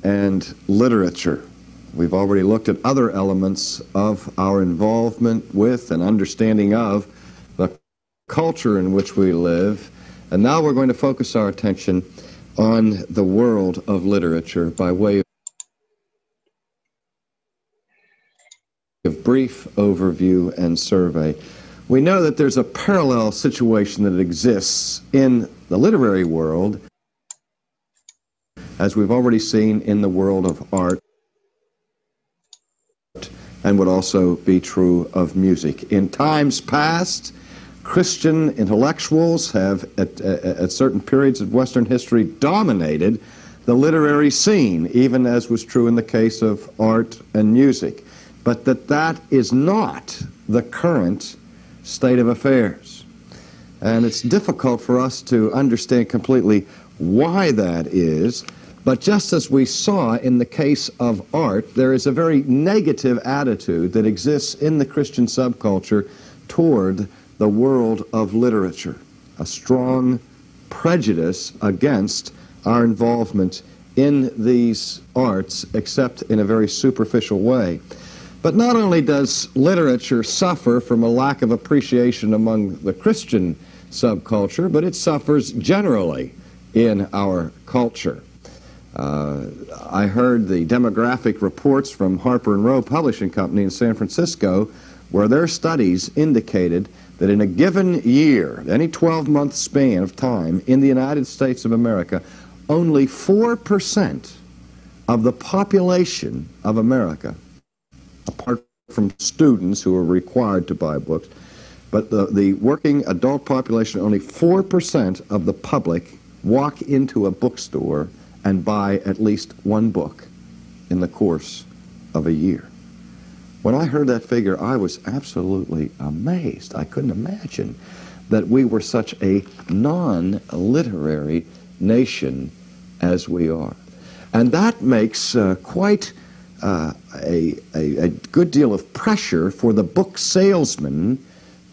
and literature. We've already looked at other elements of our involvement with and understanding of the culture in which we live, and now we're going to focus our attention on the world of literature by way of brief overview and survey. We know that there's a parallel situation that exists in the literary world, as we've already seen in the world of art, and would also be true of music. In times past, Christian intellectuals have, at certain periods of Western history, dominated the literary scene, even as was true in the case of art and music. But that is not the current state of affairs. And it's difficult for us to understand completely why that is. But just as we saw in the case of art, there is a very negative attitude that exists in the Christian subculture toward the world of literature, a strong prejudice against our involvement in these arts, except in a very superficial way. But not only does literature suffer from a lack of appreciation among the Christian subculture, but it suffers generally in our culture. I heard the demographic reports from Harper & Row Publishing Company in San Francisco, where their studies indicated that in a given year, any 12-month span of time in the United States of America, only 4% of the population of America, apart from students who are required to buy books, but the working adult population, only 4% of the public walk into a bookstore and buy at least one book in the course of a year. When I heard that figure, I was absolutely amazed. I couldn't imagine that we were such a non-literary nation as we are. And that makes quite a good deal of pressure for the book salesman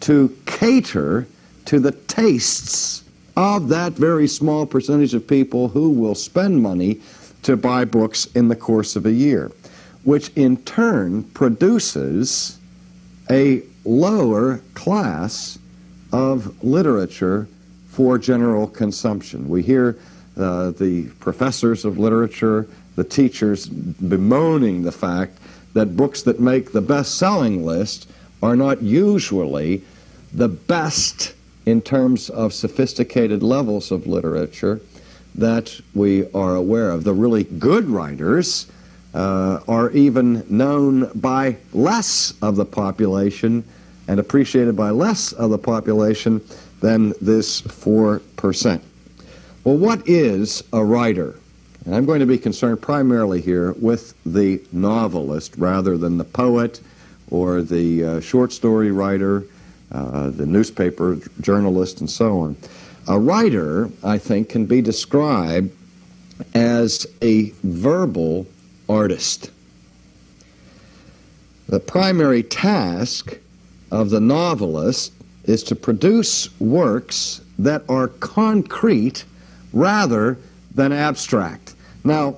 to cater to the tastes of that very small percentage of people who will spend money to buy books in the course of a year, which in turn produces a lower class of literature for general consumption. We hear the professors of literature, the teachers, bemoaning the fact that books that make the best-selling list are not usually the best in terms of sophisticated levels of literature that we are aware of. The really good writers are even known by less of the population and appreciated by less of the population than this 4%. Well, what is a writer? And I'm going to be concerned primarily here with the novelist rather than the poet or the short story writer, the newspaper journalist, and so on. A writer, I think, can be described as a verbal artist. The primary task of the novelist is to produce works that are concrete rather than abstract. Now,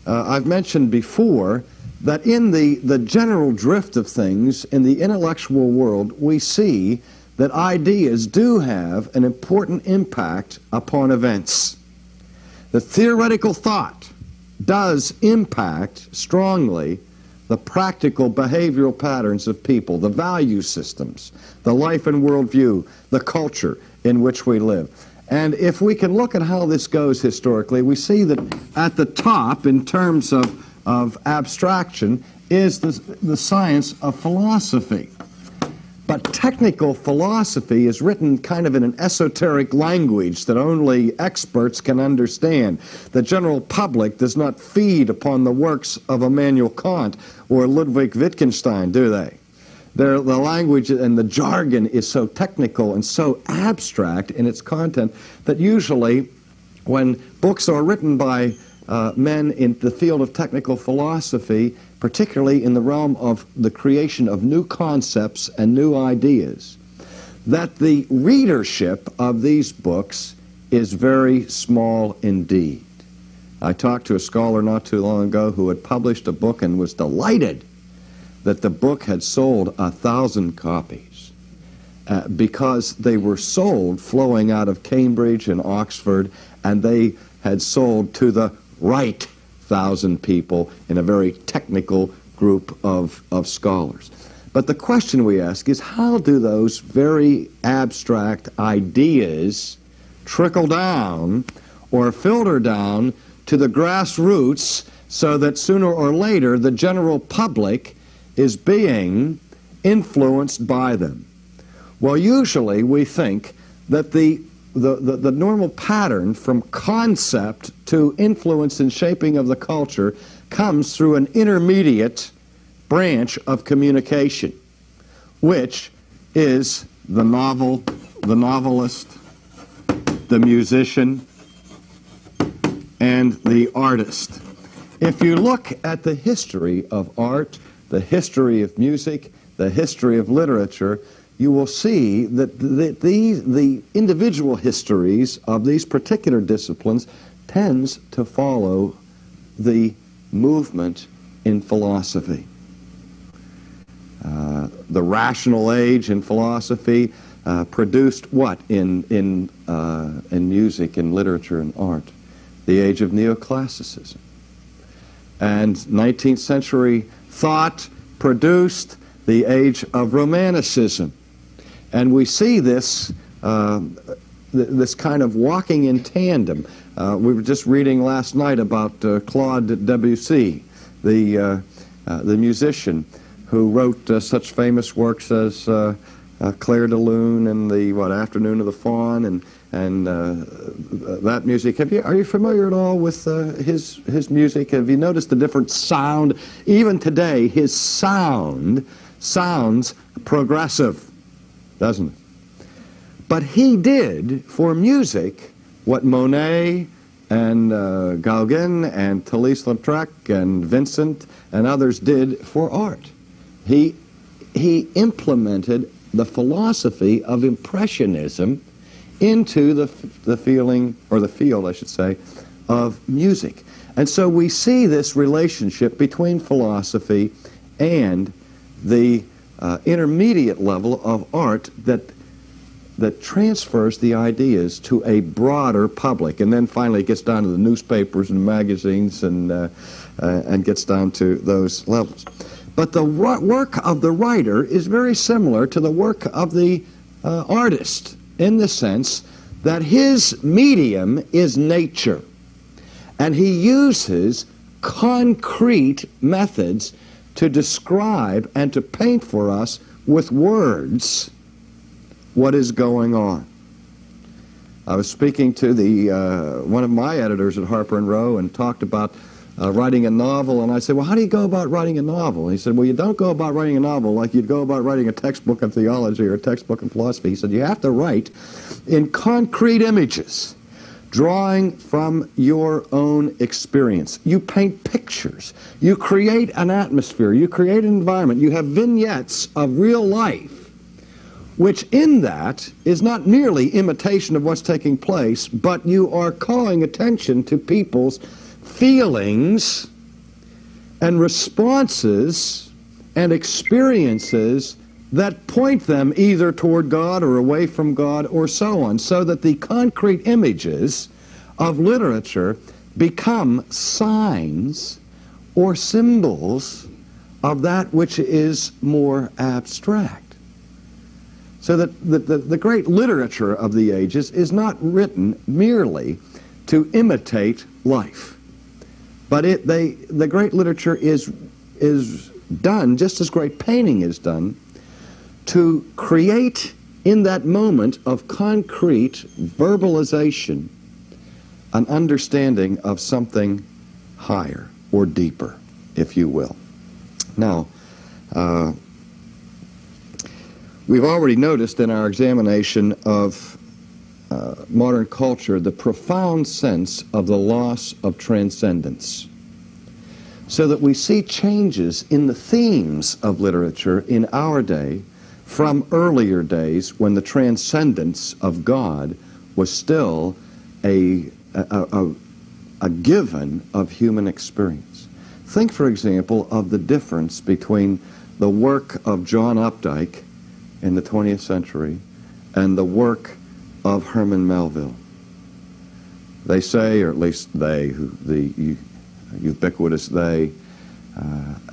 I've mentioned before that in the general drift of things in the intellectual world, we see that ideas do have an important impact upon events. The theoretical thought does impact strongly the practical behavioral patterns of people, the value systems, the life and worldview, the culture in which we live. And if we can look at how this goes historically, we see that at the top, in terms of abstraction, is the science of philosophy. But technical philosophy is written kind of in an esoteric language that only experts can understand. The general public does not feed upon the works of Immanuel Kant or Ludwig Wittgenstein, do they? The language and the jargon is so technical and so abstract in its content that usually when books are written by men in the field of technical philosophy, particularly in the realm of the creation of new concepts and new ideas, that the readership of these books is very small indeed. I talked to a scholar not too long ago who had published a book and was delighted that the book had sold 1,000 copies because they were sold flowing out of Cambridge and Oxford, and they had sold to the right 1,000 people in a very technical group of scholars. But the question we ask is, how do those very abstract ideas trickle down or filter down to the grassroots so that sooner or later the general public is being influenced by them? Well, usually we think that the normal pattern from concept to influence and shaping of the culture comes through an intermediate branch of communication, which is the novel, the novelist, the musician, and the artist. If you look at the history of art, the history of music, the history of literature, you will see that the individual histories of these particular disciplines tends to follow the movement in philosophy. The rational age in philosophy produced what in music and literature and art? The age of neoclassicism. And 19th century thought produced the age of romanticism. And we see this this kind of walking in tandem. We were just reading last night about Claude Debussy, the musician who wrote such famous works as Clair de Lune and the Afternoon of the Faun and that music. Are you familiar at all with his music? Have you noticed the different sound? Even today, his sound sounds progressive, doesn't it? But he did for music what Monet and Gauguin and Toulouse-Lautrec and Vincent and others did for art. He implemented the philosophy of Impressionism into the feeling, or the field, I should say, of music. And so we see this relationship between philosophy and the intermediate level of art that transfers the ideas to a broader public, and then finally it gets down to the newspapers and magazines and gets down to those levels. But the work of the writer is very similar to the work of the artist, in the sense that his medium is nature, and he uses concrete methods to describe and to paint for us with words what is going on. I was speaking to one of my editors at Harper & Row and talked about writing a novel, and I said, well, how do you go about writing a novel? And he said, well, you don't go about writing a novel like you'd go about writing a textbook of theology or a textbook in philosophy. He said, you have to write in concrete images, drawing from your own experience. You paint pictures. You create an atmosphere. You create an environment. You have vignettes of real life, which in that is not merely imitation of what's taking place, but you are calling attention to people's feelings and responses and experiences that point them either toward God or away from God or so on, so that the concrete images of literature become signs or symbols of that which is more abstract. So that the great literature of the ages is not written merely to imitate life, but the great literature is done, just as great painting is done, to create in that moment of concrete verbalization an understanding of something higher or deeper, if you will. Now, we've already noticed in our examination of modern culture the profound sense of the loss of transcendence, so that we see changes in the themes of literature in our day from earlier days when the transcendence of God was still a a given of human experience. Think, for example, of the difference between the work of John Updike in the 20th century and the work of Herman Melville. They say, or at least they, the ubiquitous they,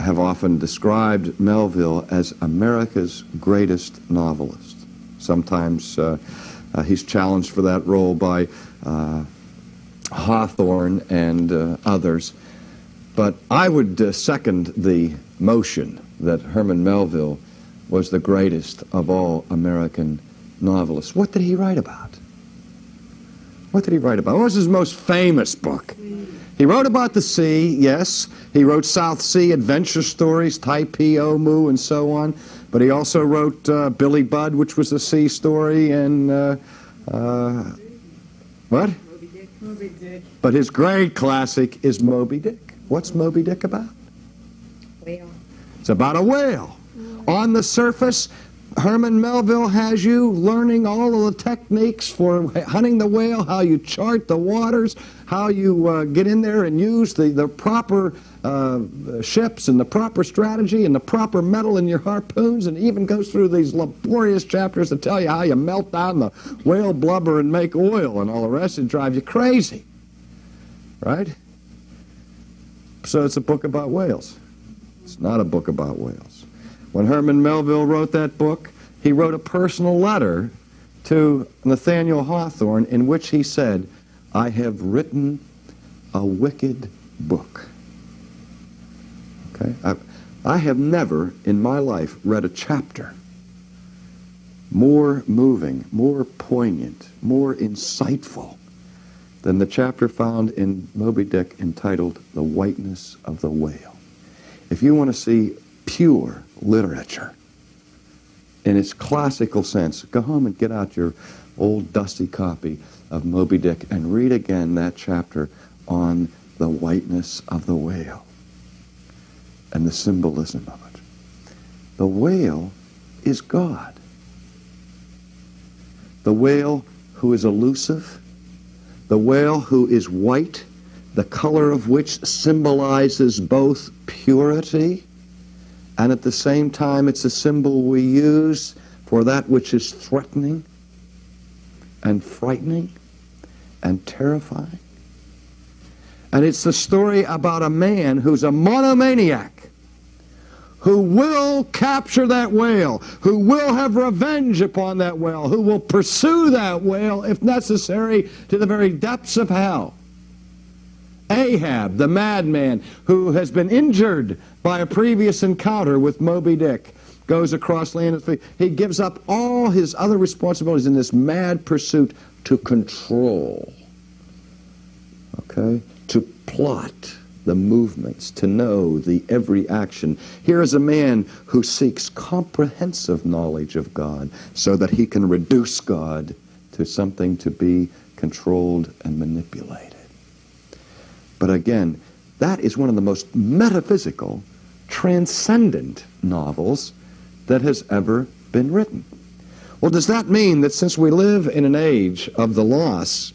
have often described Melville as America's greatest novelist. Sometimes he's challenged for that role by Hawthorne and others. But I would second the motion that Herman Melville was the greatest of all American novelists. What did he write about? What did he write about? What was his most famous book? He wrote about the sea, yes. He wrote South Sea adventure stories, Tai-Pi-O, Mu, and so on. But he also wrote Billy Budd, which was a sea story, and what? Moby Dick. Moby Dick. But his great classic is Moby Dick. What's Moby Dick about? Whale. It's about a whale. On the surface, Herman Melville has you learning all of the techniques for hunting the whale, how you chart the waters, how you get in there and use the proper ships and the proper strategy and the proper metal in your harpoons, and even goes through these laborious chapters to tell you how you melt down the whale blubber and make oil and all the rest. It drives you crazy, right? So it's a book about whales. It's not a book about whales. When Herman Melville wrote that book, he wrote a personal letter to Nathaniel Hawthorne in which he said, "I have written a wicked book." Okay? I have never in my life read a chapter more moving, more poignant, more insightful than the chapter found in Moby Dick entitled "The Whiteness of the Whale." If you want to see pure literature in its classical sense, go home and get out your old dusty copy of Moby Dick and read again that chapter on the whiteness of the whale and the symbolism of it. The whale is God. The whale who is elusive, the whale who is white, the color of which symbolizes both purity, and at the same time it's a symbol we use for that which is threatening and frightening and terrifying. And it's the story about a man who's a monomaniac, who will capture that whale, who will have revenge upon that whale, who will pursue that whale, if necessary, to the very depths of hell. Ahab, the madman, who has been injured by a previous encounter with Moby Dick, goes across land. He gives up all his other responsibilities in this mad pursuit to control, okay, to plot the movements, to know the every action. Here is a man who seeks comprehensive knowledge of God so that he can reduce God to something to be controlled and manipulated. But again, that is one of the most metaphysical, transcendent novels that has ever been written. Well, does that mean that since we live in an age of the loss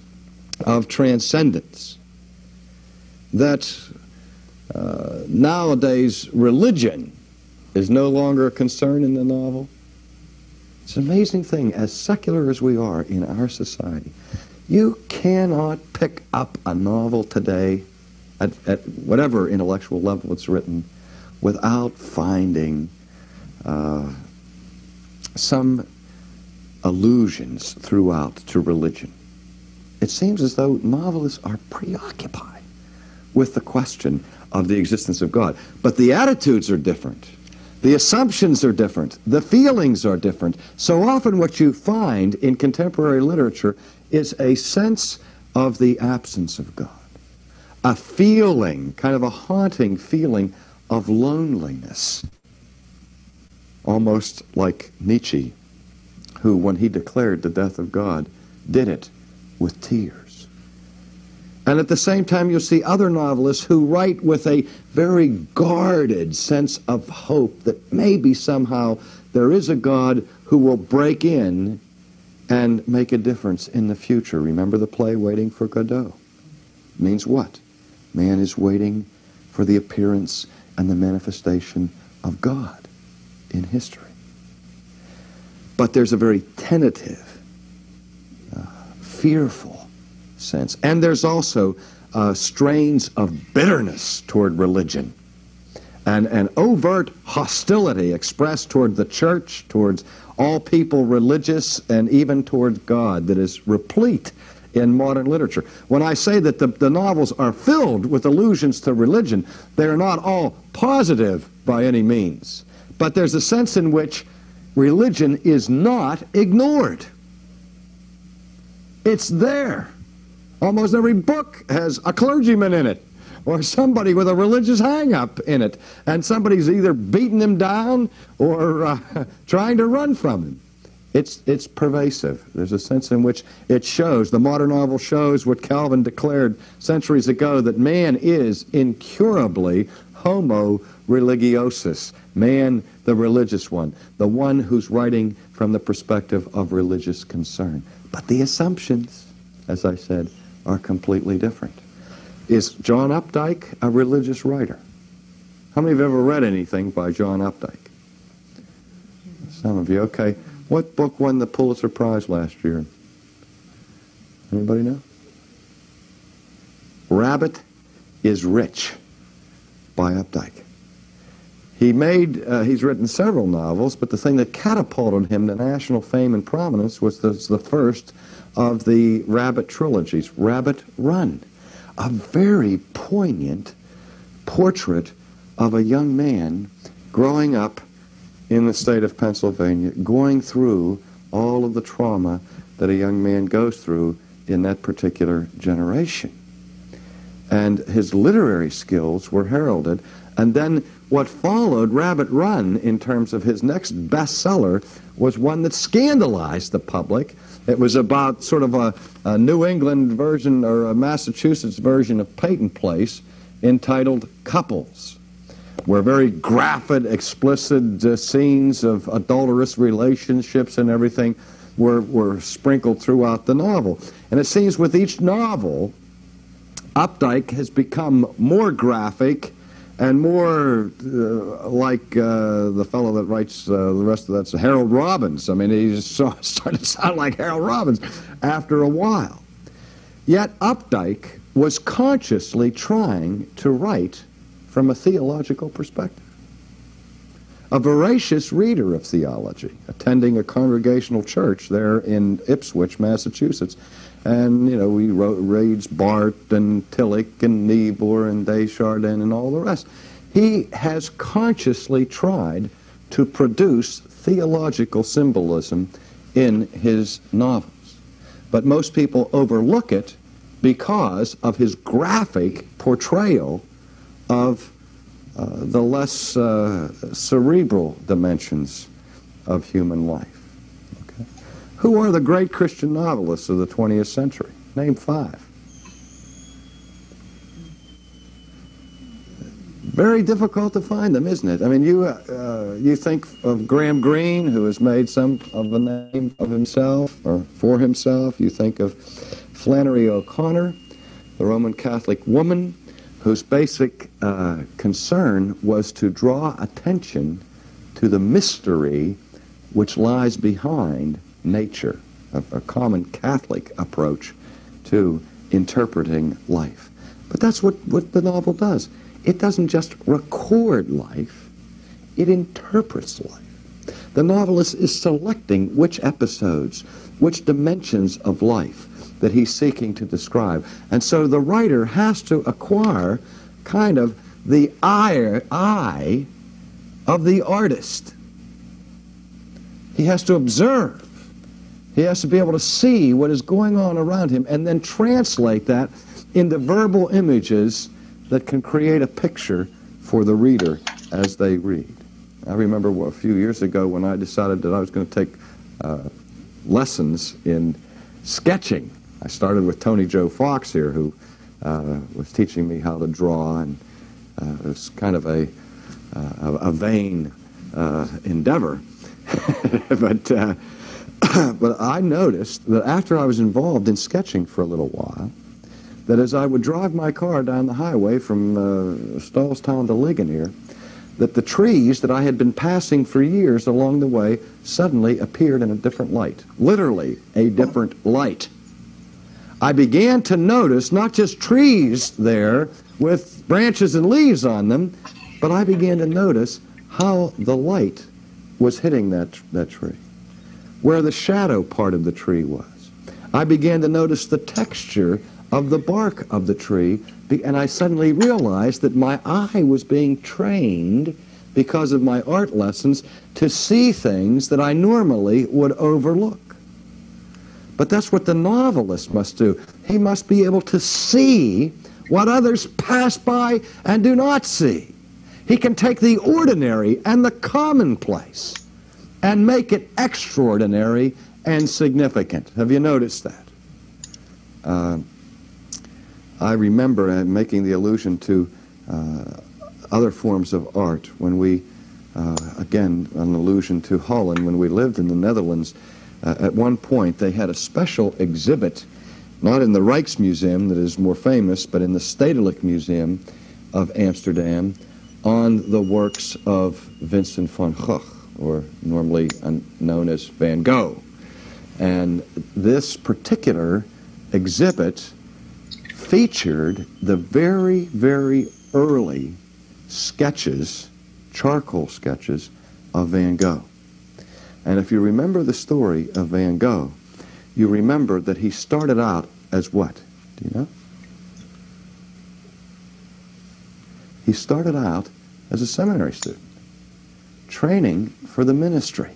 of transcendence, that nowadays religion is no longer a concern in the novel? It's an amazing thing, as secular as we are in our society, you cannot pick up a novel today at whatever intellectual level it's written without finding some allusions throughout to religion. It seems as though novelists are preoccupied with the question of the existence of God. But the attitudes are different. The assumptions are different. The feelings are different. So often what you find in contemporary literature is a sense of the absence of God. A feeling, kind of a haunting feeling of loneliness. Almost like Nietzsche, who, when he declared the death of God, did it with tears. And at the same time, you'll see other novelists who write with a very guarded sense of hope that maybe somehow there is a God who will break in and make a difference in the future. Remember the play Waiting for Godot? It means what? Man is waiting for the appearance and the manifestation of God in history. But there's a very tentative, fearful sense. And there's also strains of bitterness toward religion and an overt hostility expressed toward the church, towards all people religious, and even toward God that is replete in modern literature. When I say that the novels are filled with allusions to religion, they are not all positive by any means. But there's a sense in which religion is not ignored. It's there. Almost every book has a clergyman in it, or somebody with a religious hang-up in it, and somebody's either beating him down or trying to run from him. It's pervasive. There's a sense in which it shows, the modern novel shows what Calvin declared centuries ago, that man is incurably homo religiosus, man the religious one, the one who's writing from the perspective of religious concern. But the assumptions, as I said, are completely different. Is John Updike a religious writer? How many have ever read anything by John Updike? Some of you. Okay. What book won the Pulitzer Prize last year? Anybody know? Rabbit is Rich by Updike. He's written several novels, but the thing that catapulted him to national fame and prominence was the first of the Rabbit trilogies, Rabbit Run, a very poignant portrait of a young man growing up in the state of Pennsylvania, going through all of the trauma that a young man goes through in that particular generation. And his literary skills were heralded. And then what followed, Rabbit Run, in terms of his next bestseller, was one that scandalized the public. It was about sort of a New England version or a Massachusetts version of Peyton Place, entitled Couples, where very graphic, explicit scenes of adulterous relationships and everything were sprinkled throughout the novel. And it seems with each novel, Updike has become more graphic and more like the fellow that writes the rest of that's Harold Robbins. I mean, he just started to sound like Harold Robbins after a while. Yet Updike was consciously trying to write from a theological perspective. A voracious reader of theology, attending a congregational church there in Ipswich, Massachusetts. And, you know, we reads Barth and Tillich and Niebuhr and Desjardins and all the rest. He has consciously tried to produce theological symbolism in his novels. But most people overlook it because of his graphic portrayal of the less cerebral dimensions of human life. Okay? Who are the great Christian novelists of the 20th century? Name 5. Very difficult to find them, isn't it? I mean, you think of Graham Greene, who has made some of a name of himself or for himself. You think of Flannery O'Connor, the Roman Catholic woman, whose basic concern was to draw attention to the mystery which lies behind nature, a common Catholic approach to interpreting life. But that's what the novel does. It doesn't just record life, it interprets life. The novelist is selecting which episodes, which dimensions of life that he's seeking to describe. And so the writer has to acquire kind of the eye of the artist. He has to observe. He has to be able to see what is going on around him and then translate that into verbal images that can create a picture for the reader as they read. I remember a few years ago when I decided that I was going to take lessons in sketching. I started with Tony Joe Fox here, who was teaching me how to draw, and it was kind of a vain endeavor. But I noticed that after I was involved in sketching for a little while, that as I would drive my car down the highway from Stallstown to Ligonier, that the trees that I had been passing for years along the way suddenly appeared in a different light. Literally, a different light. I began to notice not just trees there with branches and leaves on them, but I began to notice how the light was hitting that tree, where the shadow part of the tree was. I began to notice the texture of the bark of the tree, and I suddenly realized that my eye was being trained because of my art lessons to see things that I normally would overlook. But that's what the novelist must do. He must be able to see what others pass by and do not see. He can take the ordinary and the commonplace and make it extraordinary and significant. Have you noticed that? I remember making the allusion to other forms of art when we, again, an allusion to Holland, when we lived in the Netherlands. At one point, they had a special exhibit, not in the Rijksmuseum that is more famous, but in the Stedelijk Museum of Amsterdam, on the works of Vincent van Gogh, or normally known as Van Gogh. And this particular exhibit featured the very, very early sketches, charcoal sketches, of Van Gogh. And if you remember the story of Van Gogh, you remember that he started out as what? Do you know? He started out as a seminary student, training for the ministry.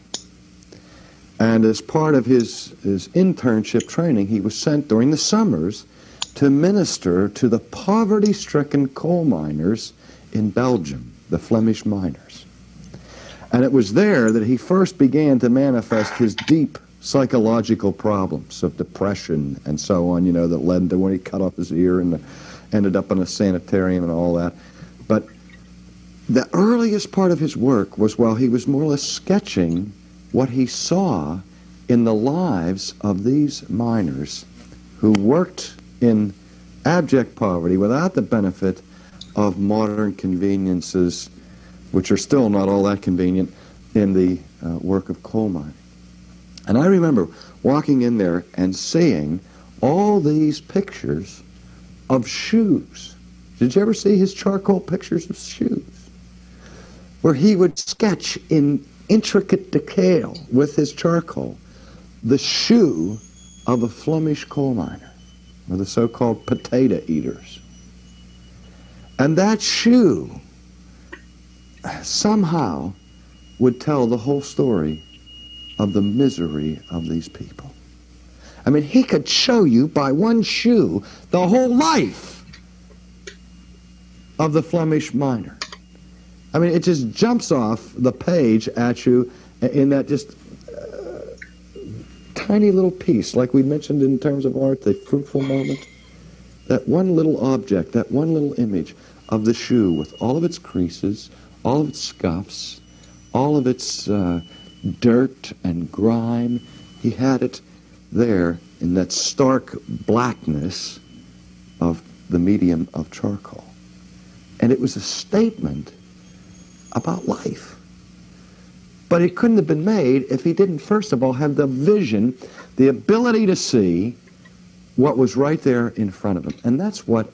And as part of his internship training, he was sent during the summers to minister to the poverty-stricken coal miners in Belgium, the Flemish miners. And it was there that he first began to manifest his deep psychological problems of depression and so on, you know, that led to when he cut off his ear and ended up in a sanitarium and all that. But the earliest part of his work was while he was more or less sketching what he saw in the lives of these miners who worked in abject poverty without the benefit of modern conveniences, which are still not all that convenient, in the work of coal mining. And I remember walking in there and seeing all these pictures of shoes. Did you ever see his charcoal pictures of shoes? Where he would sketch in intricate detail with his charcoal the shoe of a Flemish coal miner, or the so-called potato eaters. And that shoe somehow would tell the whole story of the misery of these people. I mean, he could show you by one shoe the whole life of the Flemish miner. I mean, it just jumps off the page at you in that just tiny little piece, like we mentioned in terms of art, the fruitful moment. That one little object, that one little image of the shoe with all of its creases, all of its scuffs, all of its dirt and grime. He had it there in that stark blackness of the medium of charcoal. And it was a statement about life. But it couldn't have been made if he didn't, first of all, have the vision, the ability to see what was right there in front of him. And that's what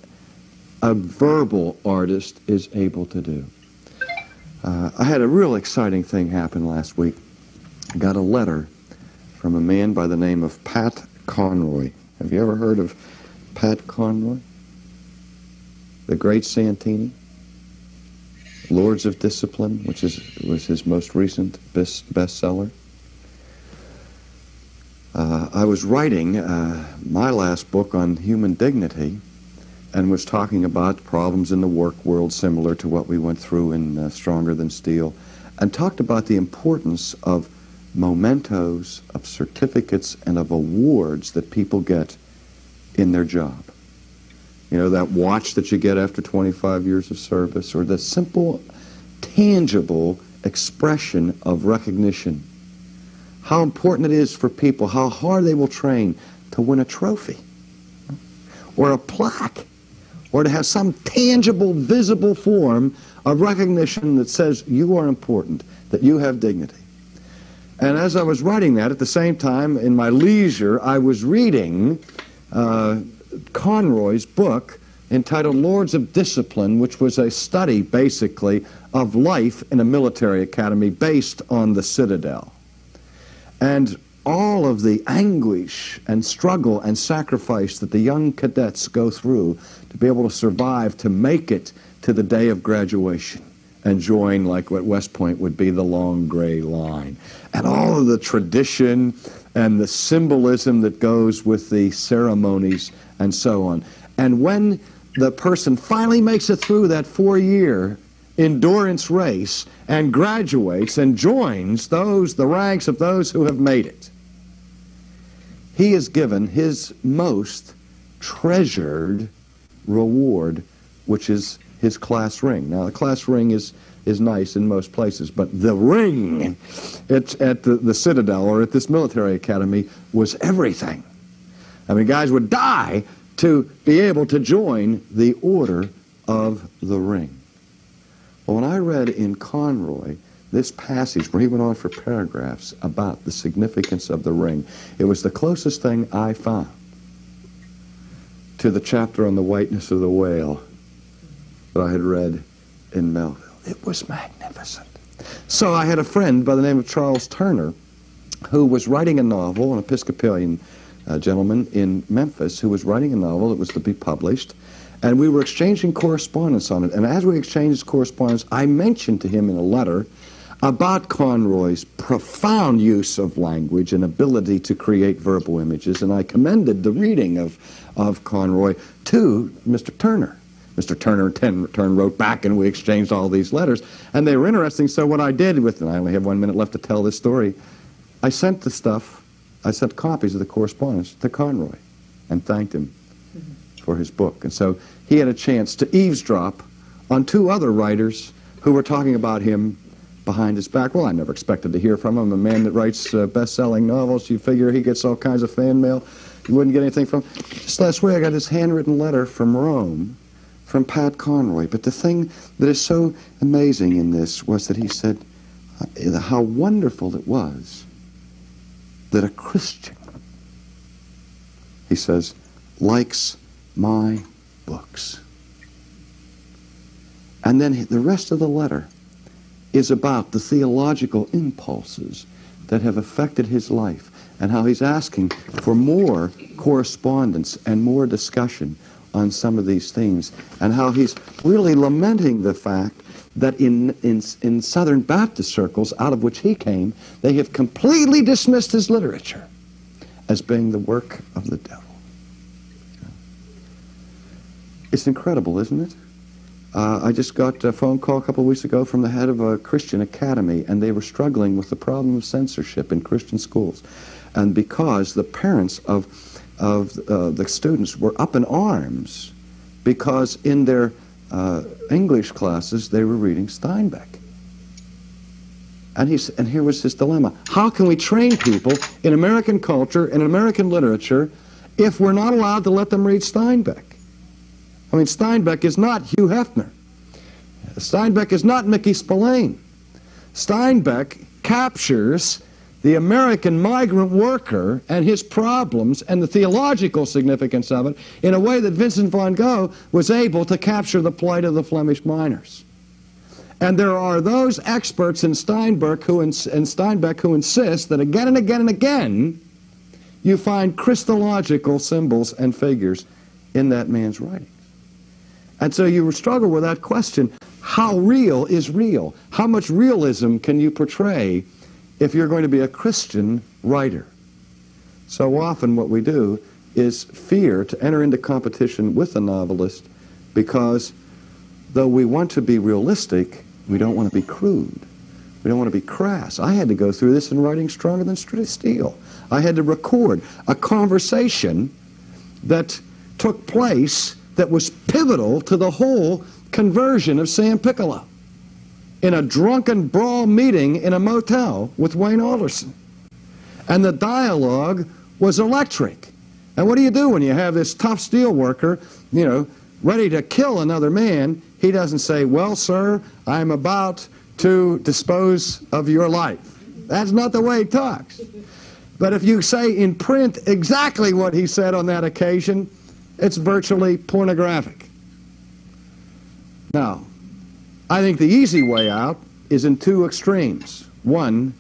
a verbal artist is able to do. I had a real exciting thing happen last week. I got a letter from a man by the name of Pat Conroy. Have you ever heard of Pat Conroy? The Great Santini? Lords of Discipline, which was his most recent bestseller. I was writing my last book on human dignity and was talking about problems in the work world similar to what we went through in Stronger Than Steel, and talked about the importance of mementos, of certificates, and of awards that people get in their job. You know, that watch that you get after 25 years of service, or the simple, tangible expression of recognition. How important it is for people, how hard they will train to win a trophy. or a plaque, or to have some tangible, visible form of recognition that says you are important, that you have dignity. And as I was writing that, at the same time, in my leisure, I was reading Conroy's book entitled Lords of Discipline, which was a study, basically, of life in a military academy based on the Citadel. And all of the anguish and struggle and sacrifice that the young cadets go through to be able to survive, to make it to the day of graduation and join, like what West Point would be, the long gray line. And all of the tradition and the symbolism that goes with the ceremonies and so on. And when the person finally makes it through that 4-year endurance race and graduates and joins the ranks of those who have made it, he is given his most treasured reward, which is his class ring. Now, the class ring is nice in most places, but the ring at the Citadel or at this military academy was everything. I mean, guys would die to be able to join the Order of the Ring. Well, when I read in Conroy this passage where he went on for paragraphs about the significance of the ring, it was the closest thing I found to the chapter on the whiteness of the whale that I had read in Melville. It was magnificent. So I had a friend by the name of Charles Turner who was writing a novel, an Episcopalian gentleman in Memphis who was writing a novel that was to be published, and we were exchanging correspondence on it. And as we exchanged correspondence, I mentioned to him in a letter about Conroy's profound use of language and ability to create verbal images, and I commended the reading of Conroy to Mr. Turner. Mr. Turner in turn wrote back, and we exchanged all these letters, and they were interesting. So what I did with, and I only have 1 minute left to tell this story, I sent copies of the correspondence to Conroy and thanked him for his book. And so he had a chance to eavesdrop on 2 other writers who were talking about him behind his back. Well, I never expected to hear from him. A man that writes best-selling novels, you figure he gets all kinds of fan mail. You wouldn't get anything from him. Just last week I got this handwritten letter from Rome from Pat Conroy. But the thing that is so amazing in this was that he said how wonderful it was that a Christian, he says, likes my books. And then the rest of the letter is about the theological impulses that have affected his life and how he's asking for more correspondence and more discussion on some of these themes, and how he's really lamenting the fact that in Southern Baptist circles, out of which he came, they have completely dismissed his literature as being the work of the devil. It's incredible, isn't it? I just got a phone call a couple of weeks ago from the head of a Christian academy, and they were struggling with the problem of censorship in Christian schools. And because the parents of the students were up in arms because in their English classes they were reading Steinbeck. And here was his dilemma. How can we train people in American culture and in American literature if we're not allowed to let them read Steinbeck? I mean, Steinbeck is not Hugh Hefner. Steinbeck is not Mickey Spillane. Steinbeck captures the American migrant worker and his problems and the theological significance of it in a way that Vincent van Gogh was able to capture the plight of the Flemish miners. And there are those experts in Steinbeck who insist that again and again and again you find Christological symbols and figures in that man's writings. And so you struggle with that question, how real is real? How much realism can you portray if you're going to be a Christian writer? So often what we do is fear to enter into competition with a novelist because though we want to be realistic, we don't want to be crude. We don't want to be crass. I had to go through this in writing Stronger Than Steel. I had to record a conversation that took place that was pivotal to the whole conversion of Sam Piccolo in a drunken brawl meeting in a motel with Wayne Alderson. And the dialogue was electric. And what do you do when you have this tough steel worker, you know, ready to kill another man? He doesn't say, well, sir, I'm about to dispose of your life. That's not the way he talks. But if you say in print exactly what he said on that occasion, it's virtually pornographic. Now, I think the easy way out is in two extremes. One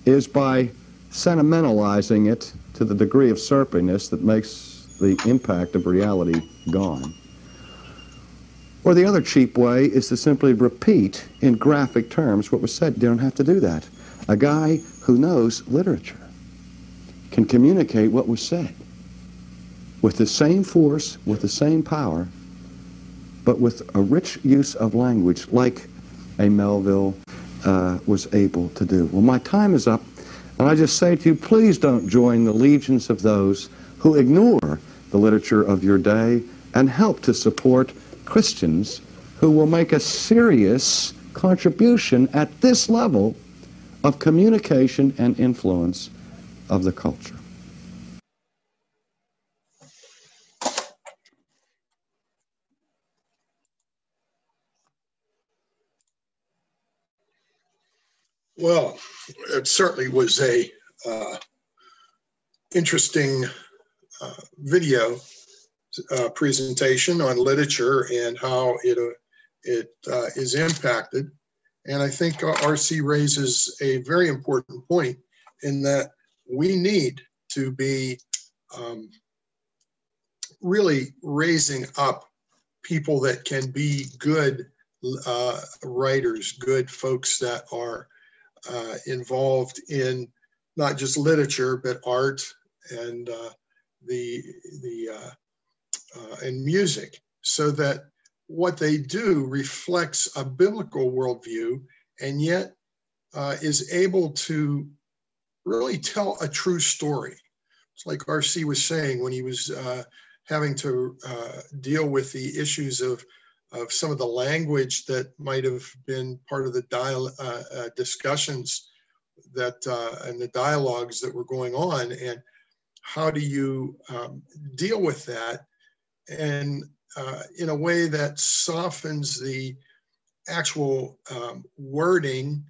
is by sentimentalizing it to the degree of syrupiness that makes the impact of reality gone. Or the other cheap way is to simply repeat in graphic terms what was said. You don't have to do that. A guy who knows literature can communicate what was said with the same force, with the same power, but with a rich use of language like a Melville was able to do. Well, my time is up, and I just say to you, please don't join the legions of those who ignore the literature of your day and help to support Christians who will make a serious contribution at this level of communication and influence of the culture. Well, it certainly was a interesting video presentation on literature and how it is impacted. And I think R.C. raises a very important point in that we need to be really raising up people that can be good writers, good folks that are involved in not just literature but art and and music, so that what they do reflects a biblical worldview and yet is able to really tell a true story. It's like R.C. was saying when he was having to deal with the issues of some of the language that might have been part of the discussions that and the dialogues that were going on, and how do you deal with that and in a way that softens the actual wording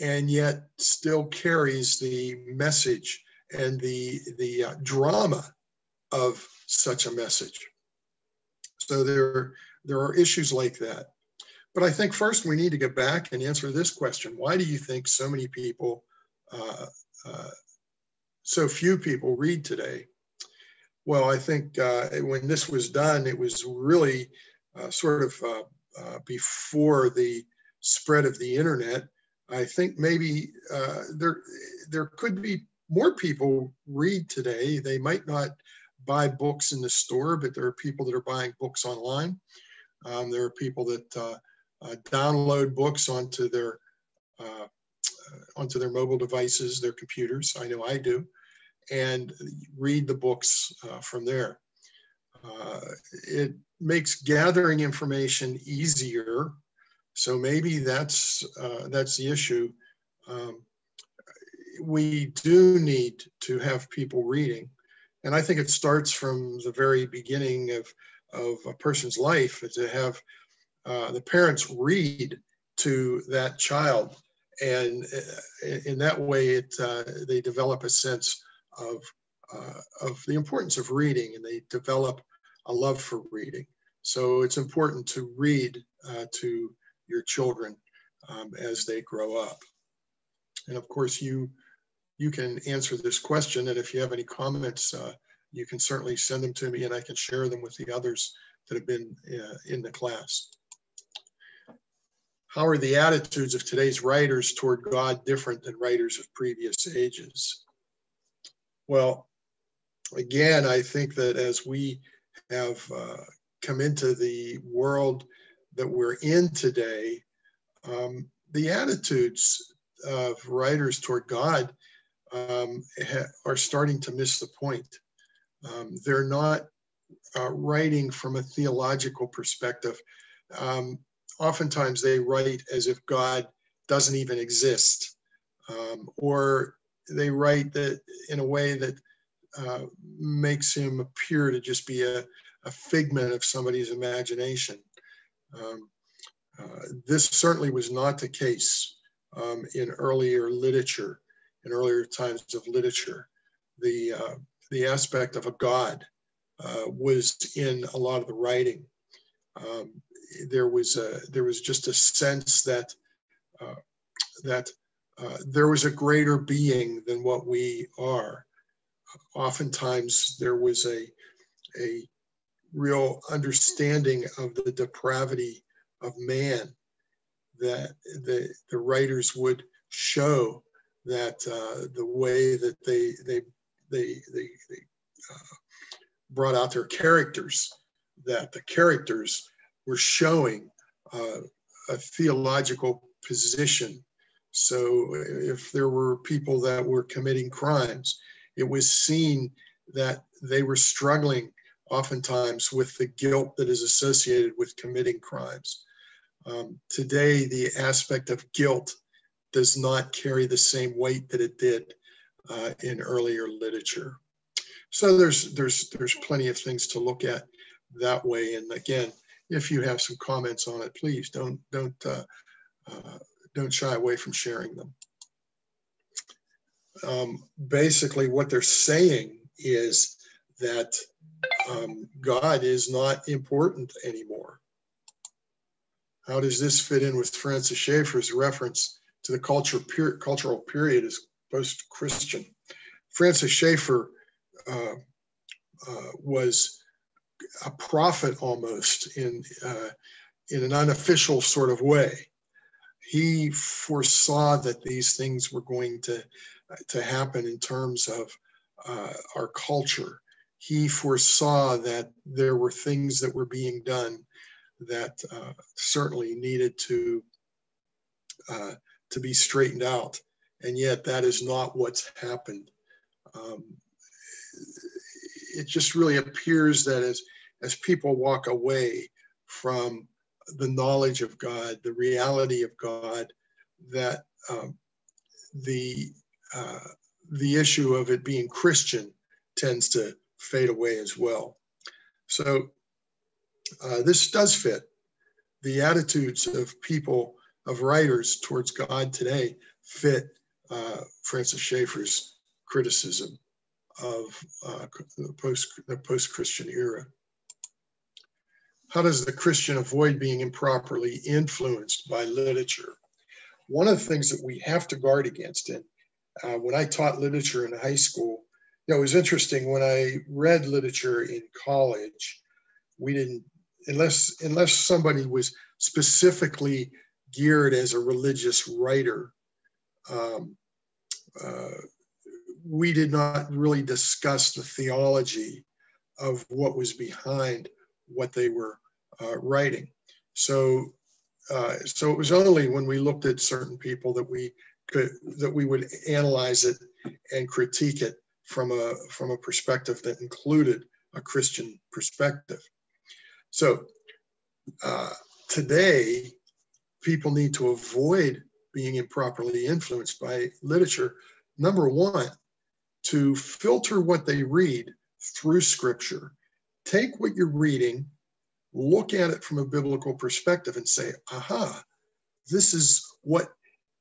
and yet still carries the message and the drama of such a message. So there are issues like that. But I think first we need to get back and answer this question. Why do you think so many people, so few people read today? Well, I think when this was done, it was really sort of before the spread of the internet. I think maybe there could be more people read today. They might not buy books in the store, but there are people that are buying books online. There are people that download books onto their mobile devices, their computers. I know I do, and read the books from there. It makes gathering information easier. So maybe that's the issue. We do need to have people reading. And I think it starts from the very beginning of a person's life, to have the parents read to that child. And in that way, they develop a sense of the importance of reading, and they develop a love for reading. So it's important to read to your children as they grow up. And of course, you can answer this question, and if you have any comments, you can certainly send them to me, and I can share them with the others that have been in the class. How are the attitudes of today's writers toward God different than writers of previous ages? Well, again, I think that as we have come into the world that we're in today, the attitudes of writers toward God are starting to miss the point. They're not writing from a theological perspective. Oftentimes they write as if God doesn't even exist, or they write that in a way that makes him appear to just be a figment of somebody's imagination. This certainly was not the case in earlier literature, in earlier times of literature. The aspect of a God was in a lot of the writing. There was just a sense that there was a greater being than what we are. Oftentimes there was a real understanding of the depravity of man, that the writers would show that the way that they brought out their characters, that the characters were showing a theological position. So if there were people that were committing crimes, it was seen that they were struggling oftentimes with the guilt that is associated with committing crimes. Today, the aspect of guilt does not carry the same weight that it did in earlier literature. So there's plenty of things to look at that way. And again, if you have some comments on it, please don't shy away from sharing them. Basically, what they're saying is that God is not important anymore. How does this fit in with Francis Schaeffer's reference to the cultural period as post-Christian? Francis Schaeffer was a prophet almost in an unofficial sort of way. He foresaw that these things were going to happen in terms of our culture. He foresaw that there were things that were being done that certainly needed to be straightened out, and yet that is not what's happened. It just really appears that as people walk away from the knowledge of God, the reality of God, that the issue of it being Christian tends to fade away as well. So this does fit. The attitudes of people, of writers towards God today fit Francis Schaeffer's criticism of the post-Christian era. How does the Christian avoid being improperly influenced by literature? One of the things that we have to guard against, and when I taught literature in high school, it was interesting. When I read literature in college, we didn't, unless somebody was specifically geared as a religious writer, we did not really discuss the theology of what was behind what they were writing. So it was only when we looked at certain people that we would analyze it and critique it from a perspective that included a Christian perspective. So today, people need to avoid being improperly influenced by literature. Number one, to filter what they read through Scripture. Take what you're reading, look at it from a biblical perspective and say, aha, this is what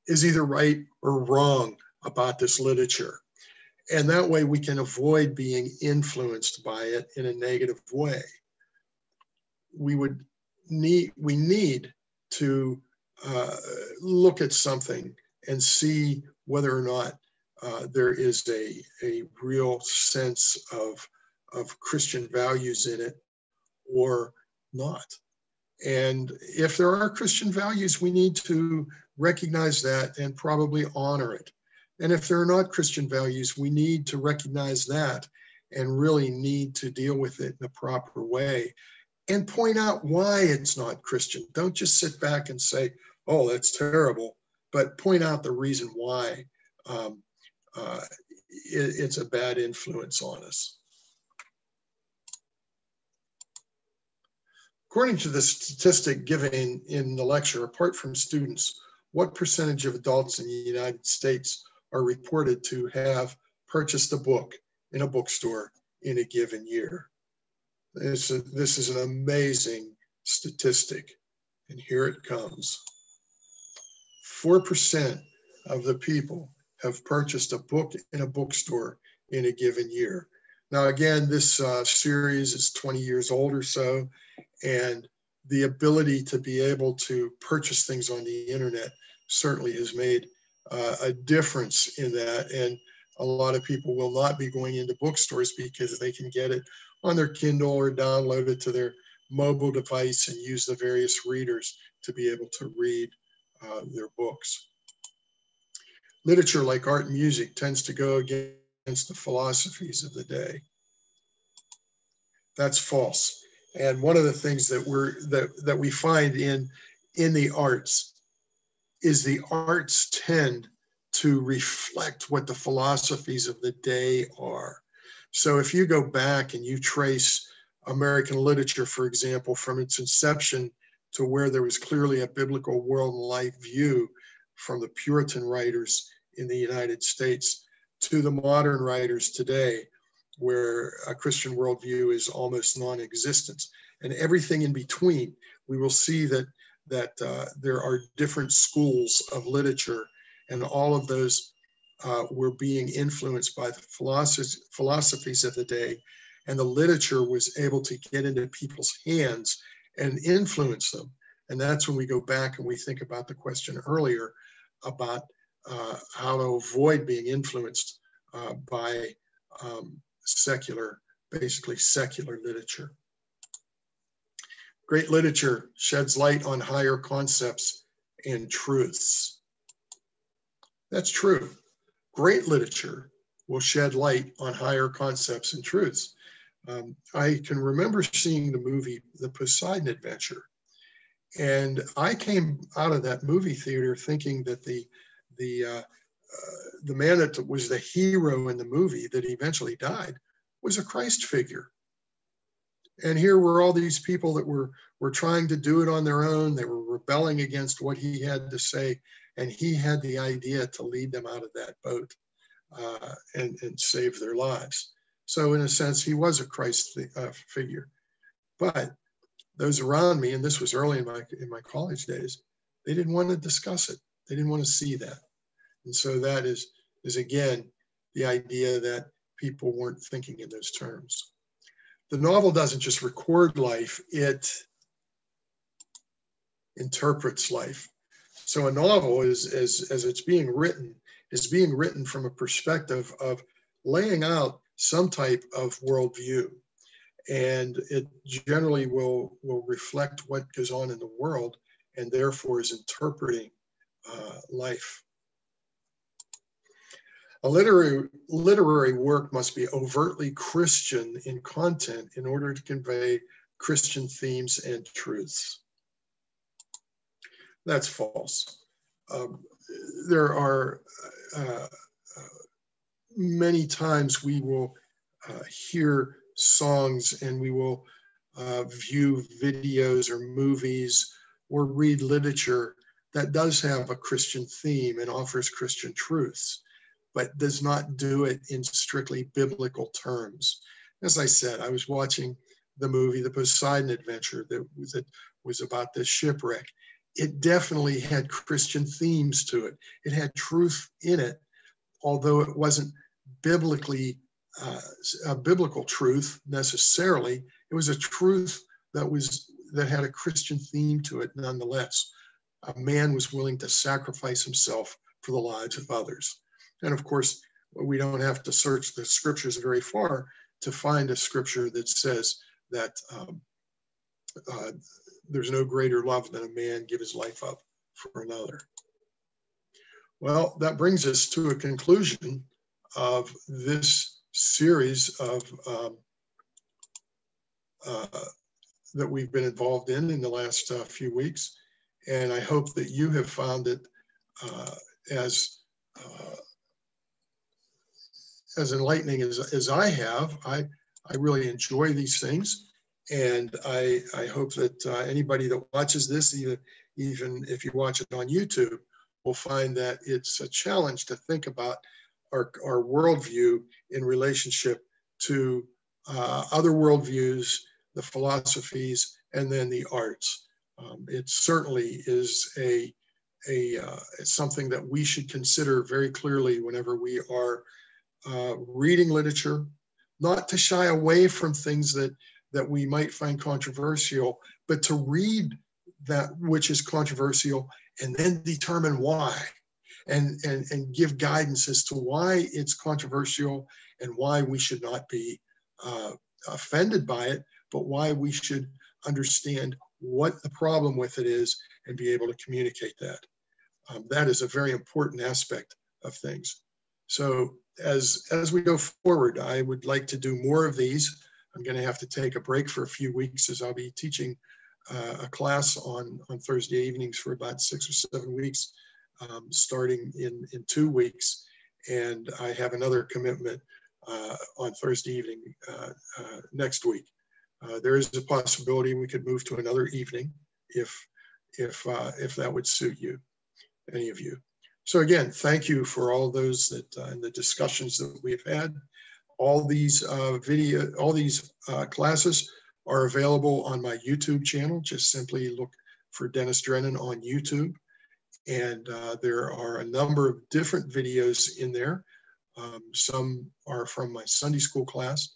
is either right or wrong about this literature. And that way we can avoid being influenced by it in a negative way. We need to look at something and see whether or not there is a real sense of Christian values in it or not. And if there are Christian values, we need to recognize that and probably honor it. And if there are not Christian values, we need to recognize that and really need to deal with it in a proper way and point out why it's not Christian. Don't just sit back and say, oh, that's terrible, but point out the reason why it's a bad influence on us. According to the statistic given in the lecture, apart from students, what percentage of adults in the United States are reported to have purchased a book in a bookstore in a given year. This is an amazing statistic, and here it comes. 4% of the people have purchased a book in a bookstore in a given year. Now, again, this series is 20 years old or so, and the ability to be able to purchase things on the internet certainly has made a difference in that. And a lot of people will not be going into bookstores because they can get it on their Kindle or download it to their mobile device and use the various readers to be able to read their books. Literature, like art and music, tends to go against the philosophies of the day. That's false. And one of the things that we find in the arts is the arts tend to reflect what the philosophies of the day are. So if you go back and you trace American literature, for example, from its inception to where there was clearly a biblical world and life view from the Puritan writers in the United States to the modern writers today, where a Christian worldview is almost non-existent, and everything in between, we will see that there are different schools of literature, and all of those were being influenced by the philosophies of the day, and the literature was able to get into people's hands and influence them. And that's when we go back and we think about the question earlier about how to avoid being influenced by basically secular literature. Great literature sheds light on higher concepts and truths. That's true. Great literature will shed light on higher concepts and truths. I can remember seeing the movie, The Poseidon Adventure, and I came out of that movie theater thinking that the man that was the hero in the movie that eventually died was a Christ figure. And here were all these people that were trying to do it on their own. They were rebelling against what he had to say. And he had the idea to lead them out of that boat and save their lives. So in a sense, he was a Christ figure. But those around me, and this was early in my college days, they didn't want to discuss it. They didn't want to see that. And so that is again, the idea that people weren't thinking in those terms. The novel doesn't just record life, it interprets life. So a novel is, as it's being written, is being written from a perspective of laying out some type of worldview. And it generally will reflect what goes on in the world and therefore is interpreting life. A literary work must be overtly Christian in content in order to convey Christian themes and truths. That's false. There are many times we will hear songs and we will view videos or movies or read literature that does have a Christian theme and offers Christian truths, but does not do it in strictly biblical terms. As I said, I was watching the movie, The Poseidon Adventure, that was about this shipwreck. It definitely had Christian themes to it. It had truth in it, although it wasn't biblically a biblical truth necessarily. It was a truth that had a Christian theme to it nonetheless. A man was willing to sacrifice himself for the lives of others. And of course, we don't have to search the scriptures very far to find a scripture that says that there's no greater love than a man give his life up for another. Well, that brings us to a conclusion of this series of that we've been involved in the last few weeks. And I hope that you have found it as enlightening as I have. I really enjoy these things. And I hope that anybody that watches this, even if you watch it on YouTube, will find that it's a challenge to think about our worldview in relationship to other worldviews, the philosophies, and then the arts. It certainly is something that we should consider very clearly whenever we are reading literature, not to shy away from things that we might find controversial, but to read that which is controversial and then determine why, and give guidance as to why it's controversial and why we should not be offended by it, but why we should understand what the problem with it is and be able to communicate that. That is a very important aspect of things. So as we go forward, I would like to do more of these. I'm going to have to take a break for a few weeks, as I'll be teaching a class on Thursday evenings for about 6 or 7 weeks, starting in 2 weeks. And I have another commitment on Thursday evening next week. There is a possibility we could move to another evening if that would suit you, any of you. So again, thank you for all those that and the discussions that we've had. All these classes are available on my YouTube channel. Just simply look for Dennis Drennan on YouTube. And there are a number of different videos in there. Some are from my Sunday school class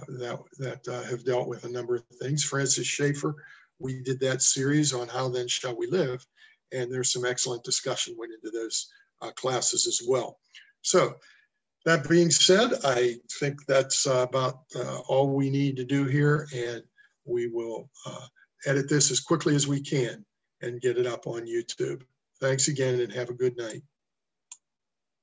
that have dealt with a number of things. Francis Schaeffer, we did that series on How Then Shall We Live? And there's some excellent discussion went into those classes as well. So that being said, I think that's about all we need to do here, and we will edit this as quickly as we can and get it up on YouTube. Thanks again, and have a good night.